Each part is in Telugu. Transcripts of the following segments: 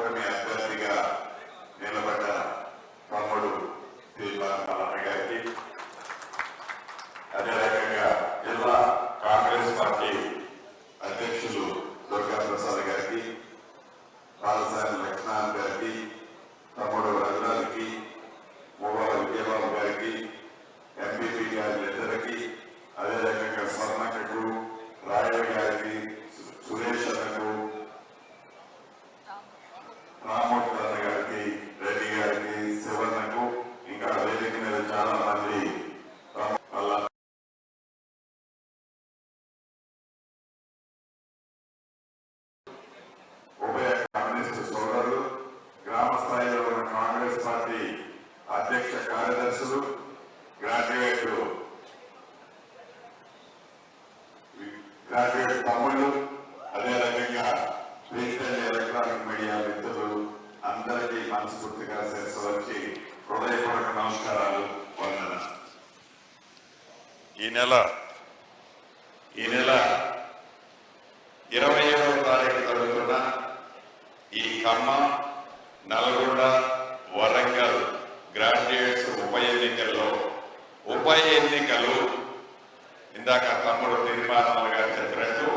కూటమి అభ్యర్థిగా నిలబడ్డ తమ్ముడు తీర్మాన గారికి, అదే రకంగా జిల్లా కాంగ్రెస్ పార్టీ అధ్యక్షులు దుర్గా ప్రసాద్ గారికి, పాలసాని లక్ష్మణ్ గారికి, తమ్ముడు రఘునాథ్కి, మూవాల విజయబాబు గారికి, ఎంపీపీ గారిద్దరికి, అదే రకంగా స్వర్ణకు, రాయల్ గారికి, సురేష్ అన్నకు, రామోత్తర గారికి, రెడ్డి గారికి, శివన్నకు, ఇంకా వేదిక మీద చాలా మంది ఉభయ కమ్యూనిస్టు సోదరులు, గ్రామ స్థాయిలో ఉన్న కాంగ్రెస్ పార్టీ అధ్యక్ష కార్యదర్శులు, గ్రాడ్యుయేట్ తమ్ముళ్ళు, అదే రకంగా డిజిటల్ ఎలక్ట్రానిక్ మీడియా మిత్రులు అందరికీ మనస్ఫూర్తిగా శిరస్సు వచ్చి హృదయపూర్వక నమస్కారాలు, వందన. ఈ నెల 27వ తారీఖు జరుగుతున్న ఈ ఖమ్మం, నల్గొండ, వరంగల్ గ్రాడ్యుయేట్స్ ఉప ఎన్నికలు ఇందాక తమ్ముడు తీర్మానాలు గారు చెప్పినట్టు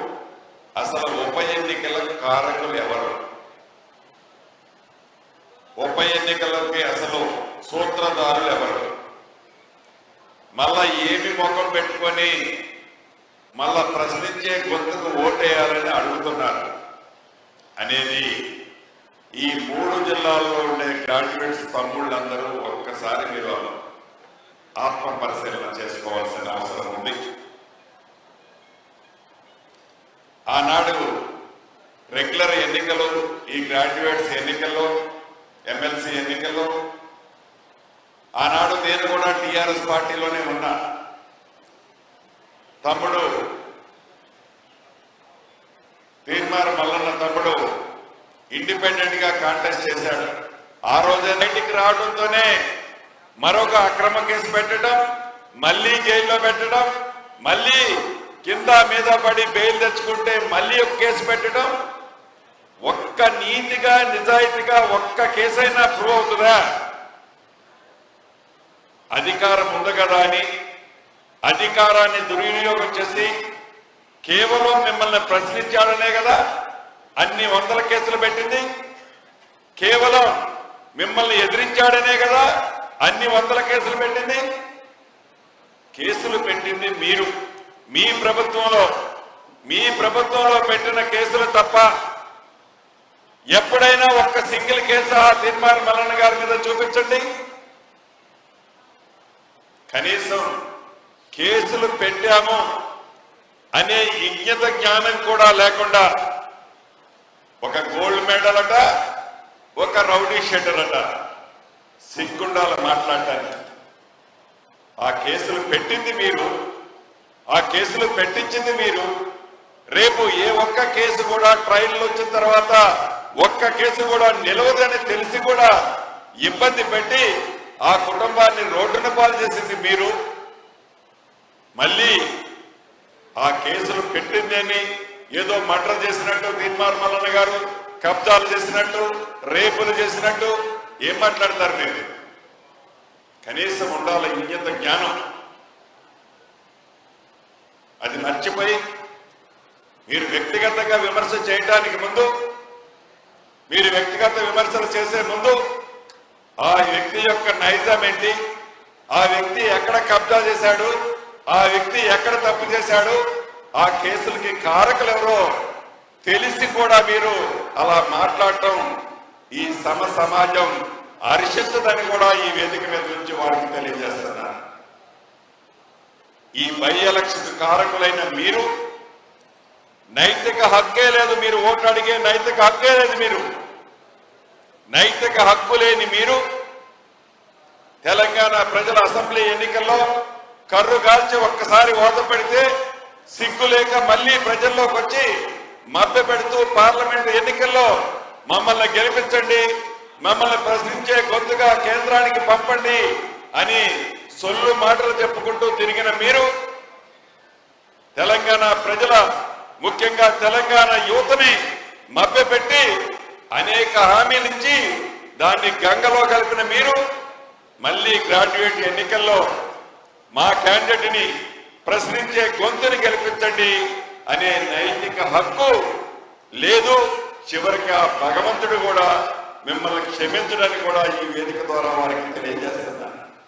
అసలు ఉప ఎన్నికల కారకులు ఎవరు, ఉప ఎన్నికలకి అసలు సూత్రధారులు ఎవరు, మళ్ళా ఏమి ముఖం పెట్టుకొని మళ్ళా ప్రశ్నించే గొంతుకు ఓటేయాలని అడుగుతున్నారు అనేది ఈ 3 జిల్లాల్లో ఉండే గ్రాడ్యుయేట్స్ తమ్ముళ్ళందరూ ఒక్కసారి మీరు ఆత్మ పరిశీలన చేసుకోవాల్సిన అవసరం ఉంది. ఆనాడు రెగ్యులర్ ఎన్నికలు, ఈ గ్రాడ్యుయేట్స్ ఎన్నికల్లో, ఎమ్మెల్సీ ఎన్నికల్లో ఆనాడు నేను కూడా టీఆర్ఎస్ పార్టీలోనే ఉన్నా. తమ్ముడు తీర్మార్ మల్లన్న తమ్ముడు ఇండిపెండెంట్ గా కాంటెస్ట్ చేశాడు. ఆ రోజే బయటికి రావడంతోనే మరొక అక్రమ కేసు పెట్టడం, మళ్ళీ జైల్లో పెట్టడం, మళ్ళీ కింద మీద పడి బెయిల్ తెచ్చుకుంటే మళ్ళీ ఒక కేసు పెట్టడం. ఒక్క నీతిగా నిజాయితీగా ఒక్క కేసైనా ప్రూవ్ అవుతుందా? అధికారం ఉంది కదా అని అధికారాన్ని దుర్వినియోగం చేసి కేవలం మిమ్మల్ని ప్రశ్నించాడనే కదా అన్ని 100 కేసులు పెట్టింది. కేవలం మిమ్మల్ని ఎదిరించాడనే కదా అన్ని 100 కేసులు పెట్టింది. కేసులు పెట్టింది మీరు, మీ ప్రభుత్వంలో పెట్టిన కేసులు తప్ప ఎప్పుడైనా ఒక్క సింగిల్ కేసు ఆ తీర్మార్ మల్లన్న గారి మీద చూపించండి. కనీసం కేసులు పెట్టాము అనే ఇంగిత జ్ఞానం కూడా లేకుండా ఒక గోల్డ్ మెడల్ అట, ఒక రౌడీ షెటర్ అట, సిగ్గుండాల మాట్లాడటానికి. ఆ కేసులు పెట్టింది మీరు, ఆ కేసులు పెట్టించింది మీరు. రేపు ఏ ఒక్క కేసు కూడా ట్రయల్ వచ్చిన తర్వాత ఒక్క కేసు కూడా నిలవదని తెలిసి కూడా ఇబ్బంది పెట్టి ఆ కుటుంబాన్ని రోడ్డున పాలు చేసింది మీరు. మళ్ళీ ఆ కేసులు పెట్టిందని ఏదో మర్డర్ చేసినట్టు తీర్మార్ మల్లన్న గారు, కబ్జాలు చేసినట్టు, రేపులు చేసినట్టు ఏం మాట్లాడతారు మీరు? కనీసం ఉండాలి ఇంగిత జ్ఞానం. అది మర్చిపోయి మీరు వ్యక్తిగతంగా విమర్శ చేయడానికి ముందు, మీరు వ్యక్తిగత విమర్శలు చేసే ముందు ఆ వ్యక్తి యొక్క నైజం ఏంటి, ఆ వ్యక్తి ఎక్కడ కబ్జా చేశాడు, ఆ వ్యక్తి ఎక్కడ తప్పు చేశాడు, ఆ కేసులకి కారకులు ఎవరో తెలిసి కూడా మీరు అలా మాట్లాడటం ఈ సమాజం హర్షించదని కూడా ఈ వేదిక మీద నుంచి వారికి తెలియజేస్తున్నారు. ఈ బై ఎలక్షన్ కారకులైన మీరు నైతిక హక్కే లేదు, మీరు ఓటు అడిగే నైతిక హక్కే లేదు. మీరు నైతిక హక్కు లేని మీరు తెలంగాణ ప్రజల అసెంబ్లీ ఎన్నికల్లో కర్రు కాల్చి ఒక్కసారి ఓత పెడితే సిగ్గు లేక మళ్ళీ ప్రజల్లోకి వచ్చి మభ్య పెడుతూ పార్లమెంట్ ఎన్నికల్లో మమ్మల్ని గెలిపించండి, మమ్మల్ని ప్రశ్నించే గొంతుగా కేంద్రానికి పంపండి అని సొల్లు మాటలు చెప్పుకుంటూ తిరిగిన మీరు తెలంగాణ ప్రజల, ముఖ్యంగా తెలంగాణ యువతని మభ్యపెట్టి అనేక హామీలు ఇచ్చి దాన్ని గంగలో కలిపిన మీరు మళ్ళీ గ్రాడ్యుయేట్ ఎన్నికల్లో మా క్యాండిడేట్ ని ప్రశ్నించే గొంతుని గెలిపించండి అనే నైతిక హక్కు లేదు. చివరికి ఆ భగవంతుడు కూడా మిమ్మల్ని క్షమించడానికి కూడా ఈ వేదిక ద్వారా వారికి తెలియజేస్తున్నారు.